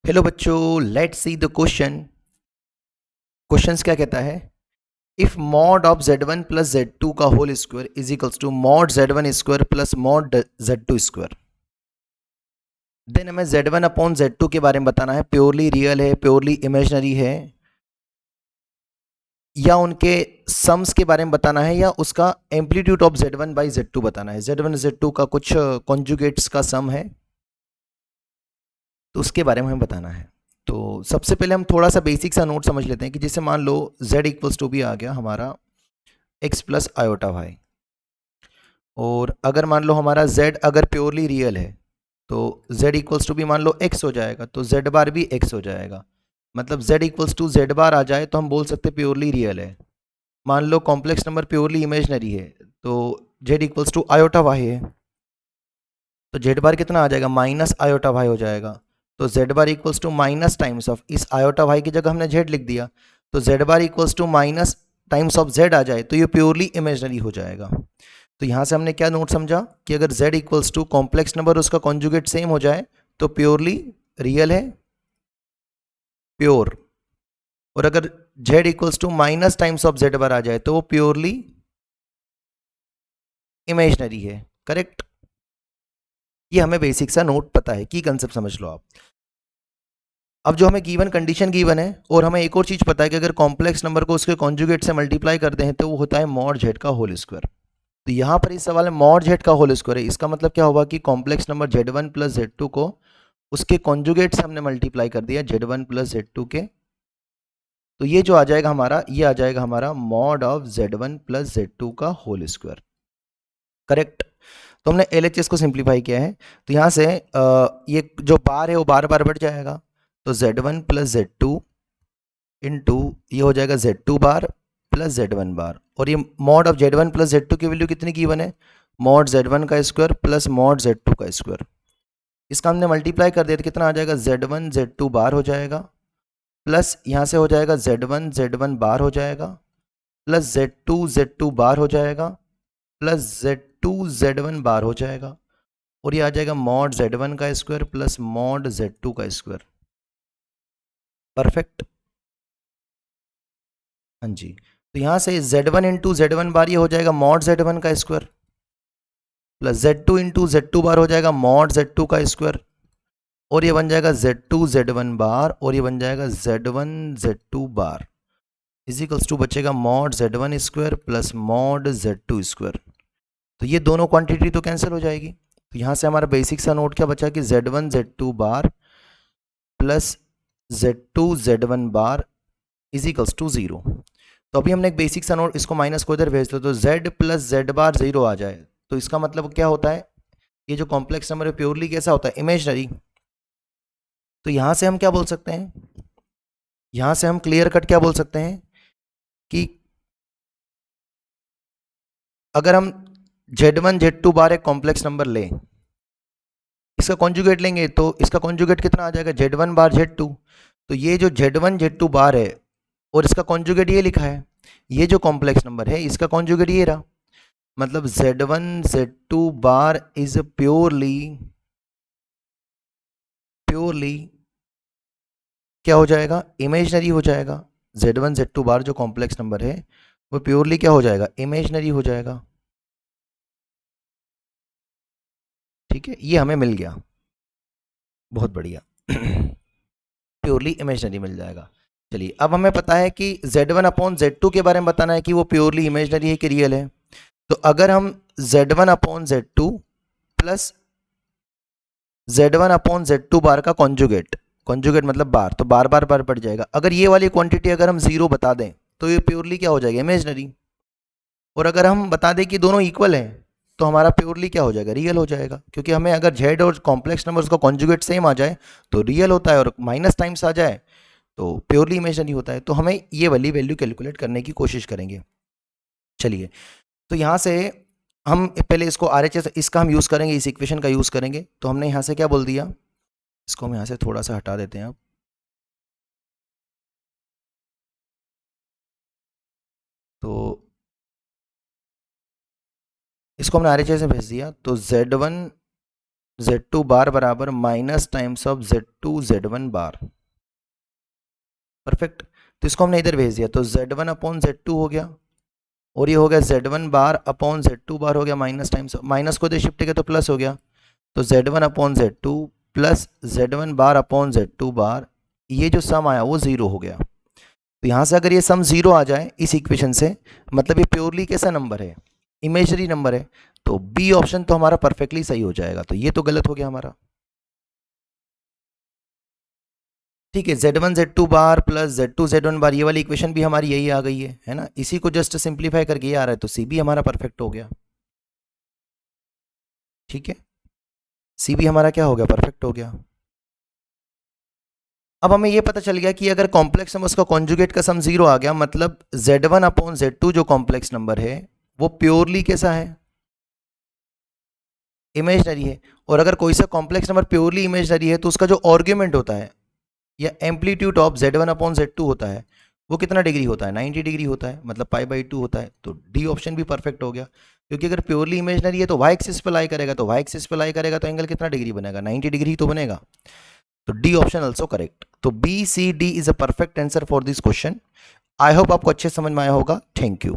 Hello बच्चों, let's see the questions क्या कहता है। If mod of z1 plus z2 का whole square is equals to mod z1 square plus mod z2 square, then हमें z1 upon z2 के बारे में बताना है। प्योरली रियल है, प्योरली इमेजिनरी है, या उनके सम्स के बारे में बताना है, या उसका amplitude of z1 by z2 बताना है। z1 z2 का कुछ कॉन्जुगेट्स का सम है, तो उसके बारे में हमें बताना है। तो सबसे पहले हम थोड़ा सा बेसिक सा नोट समझ लेते हैं कि जैसे मान लो z इक्वल्स टू भी आ गया हमारा x प्लस आयोटा वाई, और अगर मान लो हमारा z अगर प्योरली रियल है तो z इक्वल्स टू भी मान लो x हो जाएगा, तो z बार भी x हो जाएगा। मतलब z equals to z bar आ जाए तो हम बोल सकते प्योरली रियल है। मान लो कॉम्प्लेक्स नंबर प्योरली इमेजनरी है तो z equals to iota y है, तो z बार कितना आ जाएगा, माइनस आयोटा वाई हो जाएगा। तो z bar equals to minus times of, इस आयोटा वाई की जगह हमने z लिख दिया, तो z bar equals to minus times of z आ जाए तो ये प्योरली इमेजनरी हो जाएगा। तो यहाँ से हमने क्या नोट समझा कि अगर z equals to complex number उसका कॉन्जुगेट सेम हो जाए तो प्योरली रियल है, प्योर। और अगर z equals to minus times of z bar आ जाए तो वो प्योरली इमेजनरी है। करेक्ट। ये हमें बेसिक सा नोट पता है, की कंसेप्ट समझ लो आप। अब जो हमें गिवन कंडीशन गिवन है, और हमें एक और चीज़ पता है कि अगर कॉम्प्लेक्स नंबर को उसके कॉन्जुगेट से मल्टीप्लाई करते हैं तो वो होता है मॉड जेड का होल स्क्वायर। तो यहाँ पर इस सवाल में मॉड जेड का होल स्क्वायर है, इसका मतलब क्या होगा कि complex number z1 plus z2 को उसके कॉन्जुगेट से हमने मल्टीप्लाई कर दिया z1 प्लस z2 के, तो ये जो आ जाएगा हमारा, ये आ जाएगा हमारा mod of z1 plus z2 का होल स्क्वायर। करेक्ट। तो हमने LHS को सिंप्लीफाई किया है, तो यहाँ से ये जो बार है वो बार बार बढ़ जाएगा, तो z1 प्लस z2 इंटू ये हो जाएगा z2 बार प्लस z1 बार, और ये mod of z1 plus z2 की वैल्यू कितनी गिवन है, मॉड z1 का स्क्वायर प्लस मॉड z2 का स्क्वायर। इसका हमने मल्टीप्लाई कर दिया तो कितना आ जाएगा, z1 z2 बार हो जाएगा, प्लस यहाँ से हो जाएगा z1 z1 बार हो जाएगा, प्लस z2 z2 बार हो जाएगा, प्लस z2 z1 बार हो जाएगा, और ये आ जाएगा मॉड z1 का स्क्वायर प्लस मॉड z2 का स्क्वायर। परफेक्ट। हाँ जी। तो यहाँ से z1 इंटू z1 बार ये हो जाएगा मॉड z1 का square, plus z2 into z2 बार हो जाएगा मॉड z2 का स्क्वायर, और ये बन जाएगा z2 z1 बार, और ये बन जाएगा z1 z2 bar equals to बचेगा mod z1 square plus mod z2 square. तो ये दोनों क्वांटिटी तो कैंसिल हो जाएगी, तो यहाँ से हमारा बेसिक सा नोट क्या बचा कि z1 z2 bar plus z2 z1 bar equals to 0। तो अभी हमने एक बेसिक सा नोट, इसको माइनस को इधर भेज दो तो z प्लस जेड बार 0 आ जाए, तो इसका मतलब क्या होता है, ये जो कॉम्प्लेक्स नंबर है प्योरली कैसा होता है, इमेजनरी। तो यहां से हम क्या बोल सकते हैं, यहां से हम क्लियर कट क्या बोल सकते हैं कि अगर हम z1 z2 बार एक कॉम्प्लेक्स नंबर लें, इसका कॉन्जुगेट लेंगे तो इसका कॉन्जुगेट कितना आ जाएगा, z1 बार z2। तो ये जो z1 z2 बार है और इसका कॉन्जुगेट ये लिखा है, ये जो कॉम्प्लेक्स नंबर है इसका कॉन्जुगेट ये रहा, मतलब z1 z2 bar is purely क्या हो जाएगा, इमेजनरी हो जाएगा। z1 z2 बार जो कॉम्प्लेक्स नंबर है वो प्योरली क्या हो जाएगा, इमेजनरी हो जाएगा। ठीक है, ये हमें मिल गया, बहुत बढ़िया। प्योरली इमेजनरी मिल जाएगा। चलिए, अब हमें पता है कि z1 अपॉन z2 के बारे में बताना है कि वो प्योरली इमेजनरी है कि रियल है। तो अगर हम z1 upon z2 plus z1 upon z2 बार का कॉन्जुगेट, कॉन्जुगेट मतलब बार, तो बार बार बार बढ़ जाएगा। अगर ये वाली क्वांटिटी अगर हम 0 बता दें तो ये प्योरली क्या हो जाएगा, इमेजनरी। और अगर हम बता दें कि दोनों इक्वल हैं तो हमारा प्योरली क्या हो जाएगा, रियल हो जाएगा। क्योंकि हमें अगर z और कॉम्प्लेक्स नंबर्स का कॉन्जुगेट सेम आ जाए तो रियल होता है, और माइनस टाइम्स आ जाए तो प्योरली इमेजनरी होता है। तो हमें ये वाली वैल्यू कैलकुलेट करने की कोशिश करेंगे। चलिए, तो यहाँ से हम पहले इसको RHS इसका हम यूज़ करेंगे, इस इक्वेशन का यूज़ करेंगे। तो हमने यहाँ से क्या बोल दिया, इसको हम यहाँ से थोड़ा सा हटा देते हैं अब। तो इसको हमने RHS में भेज दिया, तो z1 Z2 बार बराबर minus times of Z2 Z1 bar. Perfect. तो इसको हमने इधर भेज दिया, तो Z1 अपॉन Z2 हो गया, और ये हो गया Z1 बार अपॉन Z2 बार हो गया माइनस टाइम्स, माइनस को इधर शिफ्ट किया तो प्लस हो गया, तो Z1 upon Z2 plus Z1 bar upon Z2 बार, ये जो सम आया वो जीरो हो गया। तो यहाँ से अगर ये सम जीरो आ जाए इस इक्वेशन से, मतलब ये प्योरली कैसा नंबर है, इमेजनरी नंबर है, तो बी ऑप्शन तो हमारा परफेक्टली सही हो जाएगा। तो ये तो गलत हो गया हमारा। ठीक है, Z1 Z2 बार प्लस Z2 Z1 बार, ये वाली इक्वेशन भी हमारी यही आ गई है ना, इसी को जस्ट सिंप्लीफाई करके ये आ रहा है, तो सी भी हमारा परफेक्ट हो गया। ठीक है, सी भी हमारा क्या हो गया, परफेक्ट हो गया। अब हमें ये पता चल गया कि अगर कॉम्प्लेक्स नंबर्स का कॉन्जुगेट का सम जीरो आ गया, मतलब Z1 अपॉन Z2 जो कॉम्प्लेक्स नंबर है वो प्योरली कैसा है, इमेजनरी है। और अगर कोई सा कॉम्प्लेक्स नंबर प्योरली इमेजनरी है तो उसका जो आर्ग्यूमेंट होता है या amplitude of Z1 upon Z2 होता है वो कितना डिग्री होता है, 90 डिग्री होता है, मतलब π/2 होता है। तो डी ऑप्शन भी परफेक्ट हो गया, क्योंकि अगर प्योरली इमेजनरी है तो y एक्सिस पे लाई करेगा, तो y एक्सिस पे लाई करेगा तो एंगल कितना डिग्री बनेगा, 90 डिग्री तो बनेगा। तो डी ऑप्शन ऑल्सो करेक्ट। तो B C D is a perfect answer for this question. I hope आपको अच्छे समझ में आया होगा। Thank you.